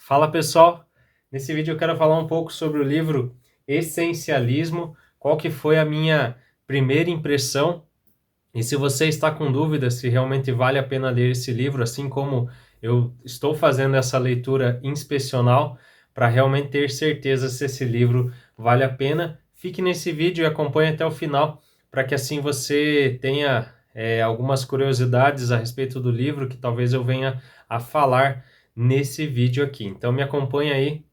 Fala pessoal, nesse vídeo eu quero falar um pouco sobre o livro Essencialismo, qual que foi a minha primeira impressão e se você está com dúvida se realmente vale a pena ler esse livro, assim como eu estou fazendo essa leitura inspecional para realmente ter certeza se esse livro vale a pena, fique nesse vídeo e acompanhe até o final para que assim você tenha algumas curiosidades a respeito do livro que talvez eu venha a falar nesse vídeo aqui. Então me acompanhe aí.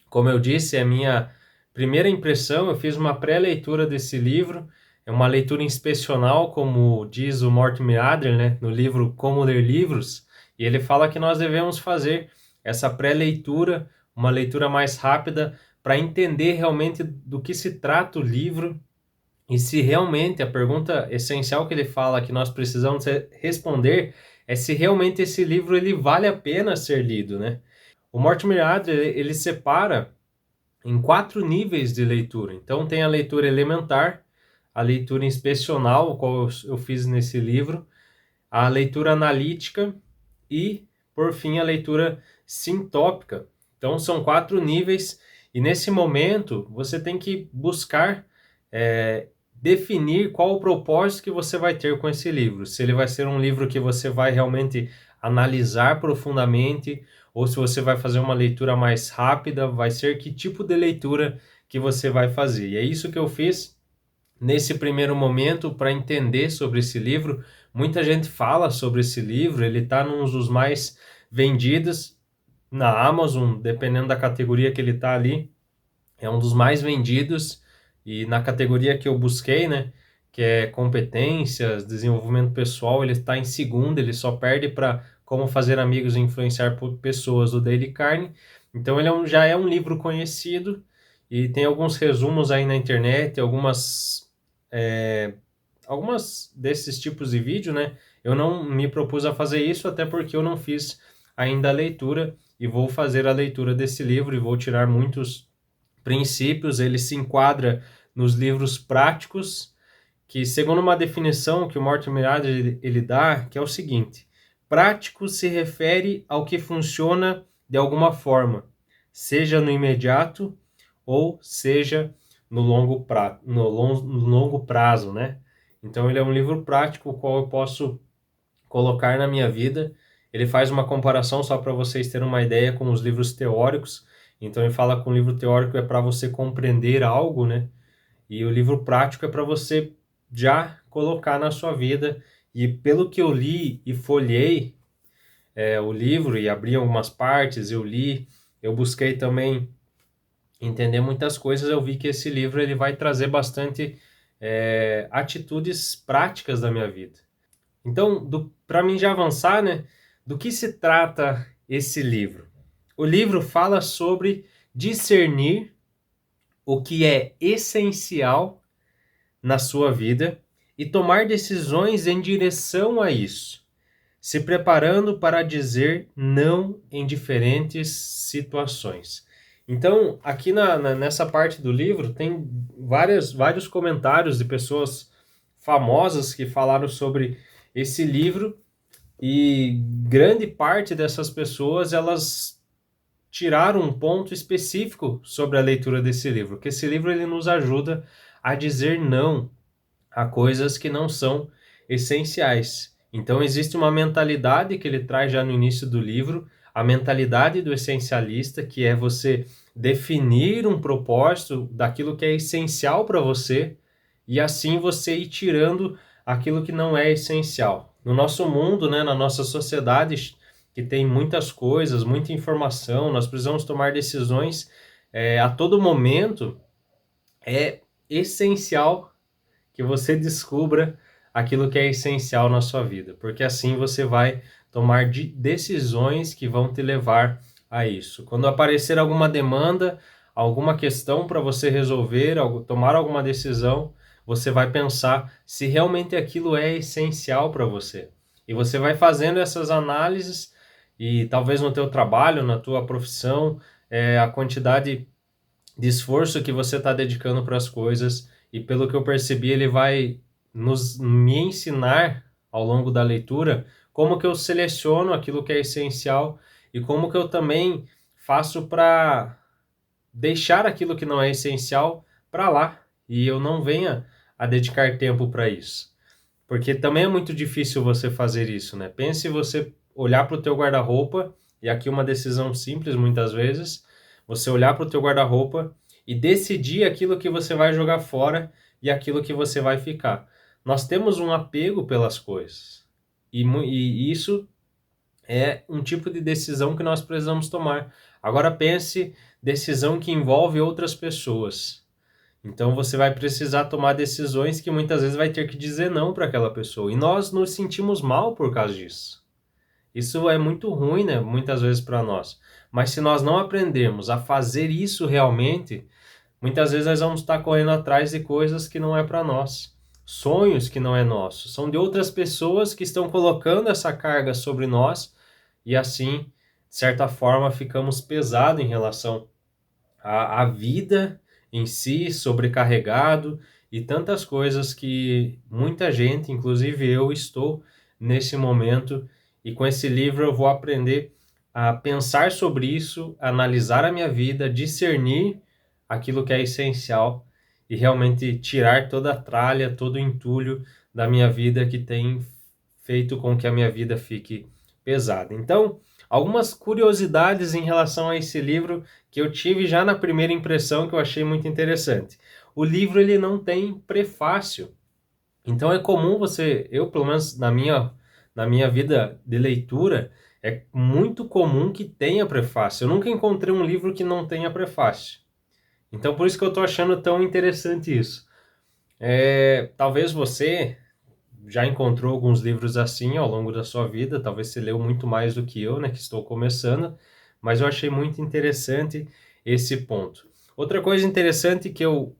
Como eu disse, é a minha primeira impressão. Eu fiz uma pré-leitura desse livro, é uma leitura inspecional, como diz o Mortimer Adler, né, no livro Como Ler Livros, e ele fala que nós devemos fazer essa pré-leitura, uma leitura mais rápida, para entender realmente do que se trata o livro e se realmente a pergunta essencial que ele fala que nós precisamos responder é se realmente esse livro ele vale a pena ser lido, né? O Mortimer Adler, ele separa em 4 níveis de leitura. Então tem a leitura elementar, a leitura inspecional, o qual eu fiz nesse livro, a leitura analítica e, por fim, a leitura sintópica. Então são 4 níveis e nesse momento você tem que buscar definir qual o propósito que você vai ter com esse livro. Se ele vai ser um livro que você vai realmente analisar profundamente, ou se você vai fazer uma leitura mais rápida, vai ser que tipo de leitura que você vai fazer. E é isso que eu fiz nesse primeiro momento para entender sobre esse livro. Muita gente fala sobre esse livro, ele está num dos mais vendidos na Amazon, dependendo da categoria que ele está ali, é um dos mais vendidos. E na categoria que eu busquei, né, que é competências, desenvolvimento pessoal, ele está em segundo, ele só perde para Como Fazer Amigos e Influenciar Pessoas, do Dale Carnegie. Então ele já é um livro conhecido e tem alguns resumos aí na internet, algumas desses tipos de vídeo, né? Eu não me propus a fazer isso, até porque eu não fiz ainda a leitura e vou fazer a leitura desse livro e vou tirar muitos princípios. Ele se enquadra nos livros práticos, que segundo uma definição que o Mortimer Adler ele dá, que é o seguinte: prático se refere ao que funciona de alguma forma, seja no imediato ou seja no longo prazo, né? Então ele é um livro prático, o qual eu posso colocar na minha vida. Ele faz uma comparação, só para vocês terem uma ideia, com os livros teóricos. Então ele fala que um livro teórico é para você compreender algo, né? E o livro prático é para você já colocar na sua vida. E pelo que eu li e folhei o livro e abri algumas partes, eu li, eu busquei também entender muitas coisas, eu vi que esse livro ele vai trazer bastante atitudes práticas da minha vida. Então, para mim já avançar, né, do que se trata esse livro? O livro fala sobre discernir o que é essencial na sua vida e tomar decisões em direção a isso, se preparando para dizer não em diferentes situações. Então, aqui nessa parte do livro, tem vários comentários de pessoas famosas que falaram sobre esse livro e grande parte dessas pessoas, elas tiraram um ponto específico sobre a leitura desse livro, que esse livro ele nos ajuda a dizer não a coisas que não são essenciais. Então existe uma mentalidade que ele traz já no início do livro, a mentalidade do essencialista, que é você definir um propósito daquilo que é essencial para você e assim você ir tirando aquilo que não é essencial. No nosso mundo, né, na nossa sociedade, que tem muitas coisas, muita informação, nós precisamos tomar decisões a todo momento. É essencial que você descubra aquilo que é essencial na sua vida, porque assim você vai tomar decisões que vão te levar a isso. Quando aparecer alguma demanda, alguma questão para você resolver, tomar alguma decisão, você vai pensar se realmente aquilo é essencial para você. E você vai fazendo essas análises e talvez no teu trabalho, na tua profissão, a quantidade de esforço que você está dedicando para as coisas, e pelo que eu percebi, ele vai me ensinar ao longo da leitura como que eu seleciono aquilo que é essencial e como que eu também faço para deixar aquilo que não é essencial para lá e eu não venha a dedicar tempo para isso. Porque também é muito difícil você fazer isso, né? Pense você olhar para o teu guarda-roupa, e aqui uma decisão simples muitas vezes, você olhar para o teu guarda-roupa e decidir aquilo que você vai jogar fora e aquilo que você vai ficar. Nós temos um apego pelas coisas. E isso é um tipo de decisão que nós precisamos tomar. Agora pense decisão que envolve outras pessoas. Então você vai precisar tomar decisões que muitas vezes vai ter que dizer não para aquela pessoa. E nós nos sentimos mal por causa disso. Isso é muito ruim, né? Muitas vezes para nós. Mas se nós não aprendermos a fazer isso realmente, muitas vezes nós vamos estar correndo atrás de coisas que não é para nós. Sonhos que não é nosso. São de outras pessoas que estão colocando essa carga sobre nós e assim, de certa forma, ficamos pesados em relação à vida em si, sobrecarregado e tantas coisas que muita gente, inclusive eu, estou nesse momento. E com esse livro eu vou aprender a pensar sobre isso, analisar a minha vida, discernir aquilo que é essencial e realmente tirar toda a tralha, todo o entulho da minha vida que tem feito com que a minha vida fique pesada. Então, algumas curiosidades em relação a esse livro que eu tive já na primeira impressão que eu achei muito interessante. O livro ele não tem prefácio. Então é comum eu pelo menos na minha vida de leitura, é muito comum que tenha prefácio. Eu nunca encontrei um livro que não tenha prefácio. Então por isso que eu estou achando tão interessante isso. Talvez você já encontrou alguns livros assim ao longo da sua vida, talvez você leu muito mais do que eu, né, que estou começando, mas eu achei muito interessante esse ponto. Outra coisa interessante que eu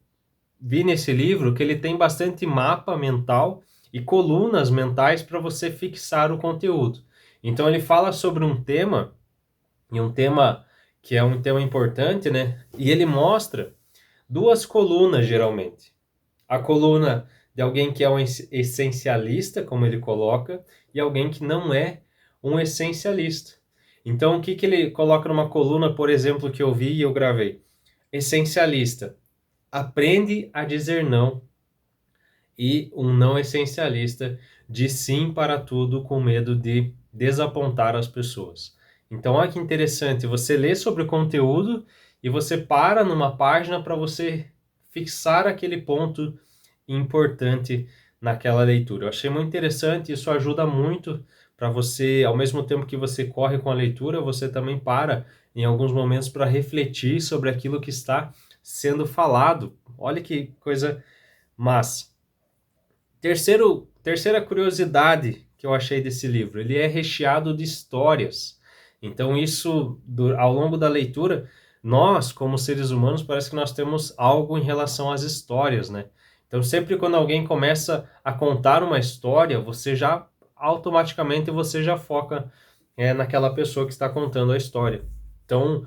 vi nesse livro, que ele tem bastante mapa mental e colunas mentais para você fixar o conteúdo. Então ele fala sobre um tema, e um tema que é um tema importante, né, e ele mostra duas colunas geralmente. A coluna de alguém que é um essencialista, como ele coloca, e alguém que não é um essencialista. Então, o que ele coloca numa coluna, por exemplo, que eu vi e eu gravei? Essencialista, aprende a dizer não. E um não essencialista diz sim para tudo com medo de desapontar as pessoas. Então, olha que interessante, você lê sobre o conteúdo e você para numa página para você fixar aquele ponto importante naquela leitura. Eu achei muito interessante, isso ajuda muito para você, ao mesmo tempo que você corre com a leitura, você também para em alguns momentos para refletir sobre aquilo que está sendo falado. Olha que coisa massa. Terceira curiosidade que eu achei desse livro, ele é recheado de histórias. Então isso, ao longo da leitura, nós, como seres humanos, parece que nós temos algo em relação às histórias, né? Então sempre quando alguém começa a contar uma história, automaticamente você já foca naquela pessoa que está contando a história. Então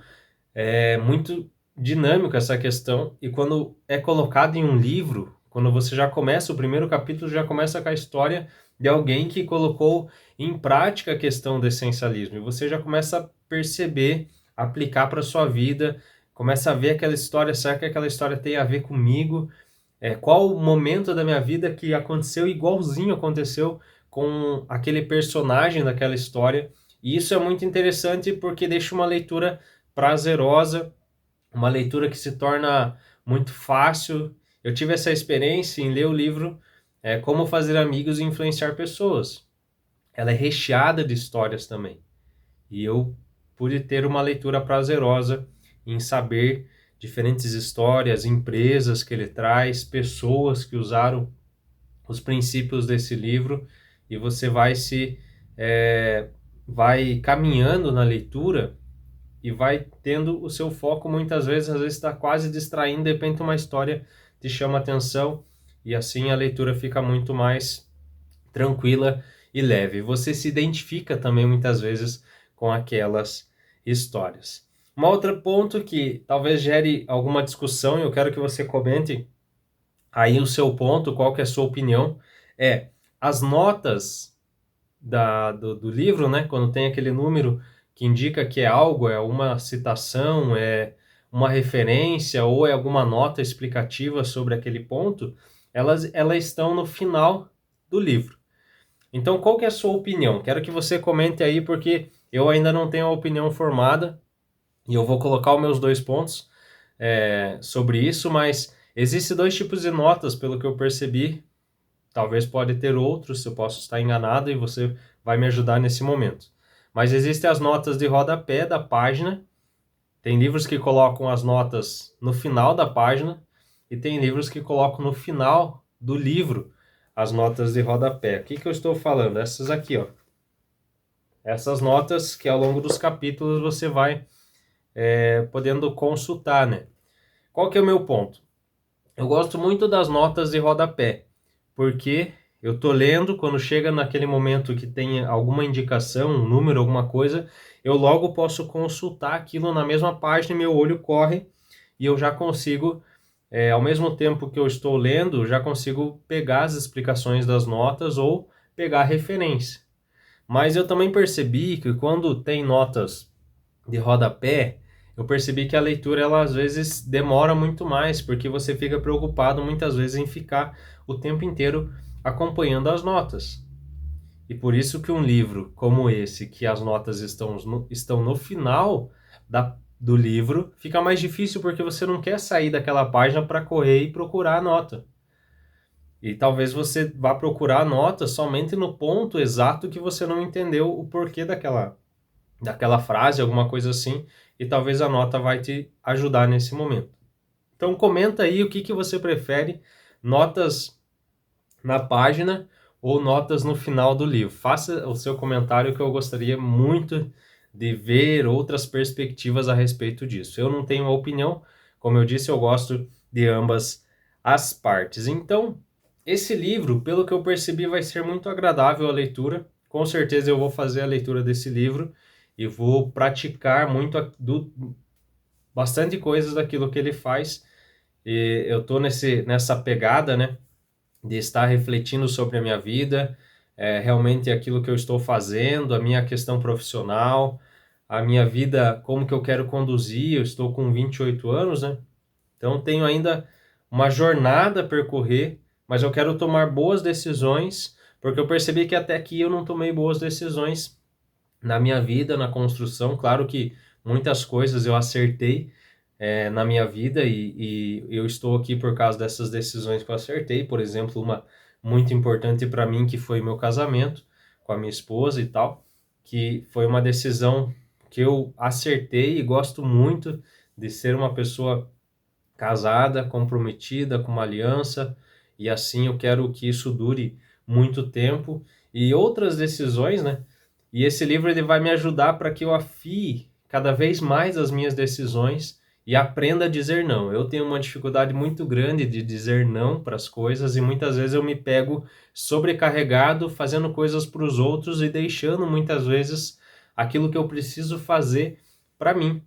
é muito dinâmica essa questão, e quando é colocado em um livro, quando você já começa, o primeiro capítulo já começa com a história de alguém que colocou em prática a questão do essencialismo, e você já começa a perceber, aplicar para sua vida, começa a ver aquela história, será que aquela história tem a ver comigo? Qual o momento da minha vida que aconteceu igualzinho aconteceu com aquele personagem daquela história? E isso é muito interessante porque deixa uma leitura prazerosa, uma leitura que se torna muito fácil. Eu tive essa experiência em ler o livro Como Fazer Amigos e Influenciar Pessoas. Ela é recheada de histórias também. E eu pude ter uma leitura prazerosa em saber diferentes histórias, empresas que ele traz, pessoas que usaram os princípios desse livro, e você vai caminhando na leitura e vai tendo o seu foco muitas vezes, às vezes está quase distraindo, de repente uma história te chama a atenção e assim a leitura fica muito mais tranquila e leve. Você se identifica também muitas vezes com aquelas histórias. Um outro ponto que talvez gere alguma discussão, e eu quero que você comente aí o seu ponto, qual que é a sua opinião, as notas do livro, né, quando tem aquele número que indica que é algo, é uma citação, é uma referência ou é alguma nota explicativa sobre aquele ponto, elas estão no final do livro. Então, qual que é a sua opinião? Quero que você comente aí, porque eu ainda não tenho a opinião formada e eu vou colocar os meus 2 pontos sobre isso, mas existem 2 tipos de notas, pelo que eu percebi. Talvez pode ter outros, eu posso estar enganado e você vai me ajudar nesse momento. Mas existem as notas de rodapé da página. Tem livros que colocam as notas no final da página e tem livros que colocam no final do livro as notas de rodapé. O que eu estou falando? Essas aqui, ó. Essas notas que ao longo dos capítulos você vai podendo consultar, né? Qual que é o meu ponto? Eu gosto muito das notas de rodapé, porque eu tô lendo, quando chega naquele momento que tem alguma indicação, um número, alguma coisa, eu logo posso consultar aquilo na mesma página e meu olho corre e eu já consigo, ao mesmo tempo que eu estou lendo, já consigo pegar as explicações das notas ou pegar a referência. Mas eu também percebi que quando tem notas de rodapé, eu percebi que a leitura ela às vezes demora muito mais, porque você fica preocupado muitas vezes em ficar o tempo inteiro acompanhando as notas. E por isso que um livro como esse, que as notas estão no final do livro, fica mais difícil porque você não quer sair daquela página para correr e procurar a nota. E talvez você vá procurar a nota somente no ponto exato que você não entendeu o porquê daquela frase, alguma coisa assim, e talvez a nota vai te ajudar nesse momento. Então comenta aí o que você prefere, notas na página ou notas no final do livro. Faça o seu comentário que eu gostaria muito de ver outras perspectivas a respeito disso. Eu não tenho uma opinião, como eu disse, eu gosto de ambas as partes. Então, esse livro, pelo que eu percebi, vai ser muito agradável a leitura. Com certeza eu vou fazer a leitura desse livro e vou praticar bastante coisas daquilo que ele faz. E eu tô nessa pegada, né, de estar refletindo sobre a minha vida, realmente aquilo que eu estou fazendo, a minha questão profissional, a minha vida, como que eu quero conduzir. Eu estou com 28 anos, né? Então tenho ainda uma jornada a percorrer, mas eu quero tomar boas decisões, porque eu percebi que até aqui eu não tomei boas decisões na minha vida, na construção. Claro que muitas coisas eu acertei na minha vida e eu estou aqui por causa dessas decisões que eu acertei. Por exemplo, uma muito importante para mim que foi meu casamento com a minha esposa e tal, que foi uma decisão que eu acertei e gosto muito de ser uma pessoa casada, comprometida com uma aliança, e assim eu quero que isso dure muito tempo. E outras decisões, né? E esse livro ele vai me ajudar para que eu afie cada vez mais as minhas decisões e aprenda a dizer não. Eu tenho uma dificuldade muito grande de dizer não para as coisas e muitas vezes eu me pego sobrecarregado fazendo coisas para os outros e deixando muitas vezes aquilo que eu preciso fazer para mim.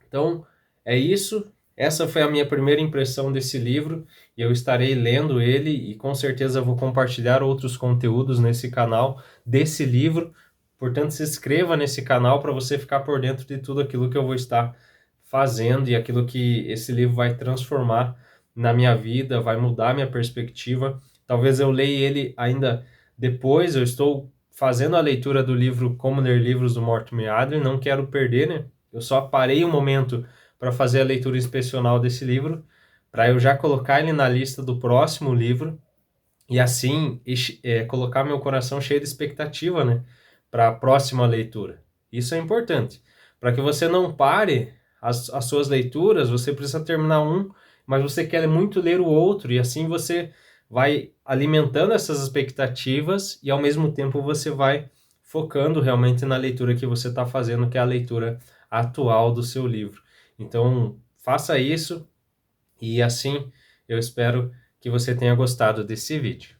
Então, é isso. Essa foi a minha primeira impressão desse livro e eu estarei lendo ele e com certeza vou compartilhar outros conteúdos nesse canal desse livro. Portanto, se inscreva nesse canal para você ficar por dentro de tudo aquilo que eu vou estar fazendo e aquilo que esse livro vai transformar na minha vida, vai mudar minha perspectiva. Talvez eu leia ele ainda depois. Eu estou fazendo a leitura do livro Como Ler Livros do Mortimer Adler, não quero perder, né? Eu só parei um momento para fazer a leitura inspecional desse livro, para eu já colocar ele na lista do próximo livro e assim colocar meu coração cheio de expectativa, né, para a próxima leitura. Isso é importante. Para que você não pare as suas leituras, você precisa terminar um, mas você quer muito ler o outro, e assim você vai alimentando essas expectativas e ao mesmo tempo você vai focando realmente na leitura que você está fazendo, que é a leitura atual do seu livro. Então, faça isso e assim eu espero que você tenha gostado desse vídeo.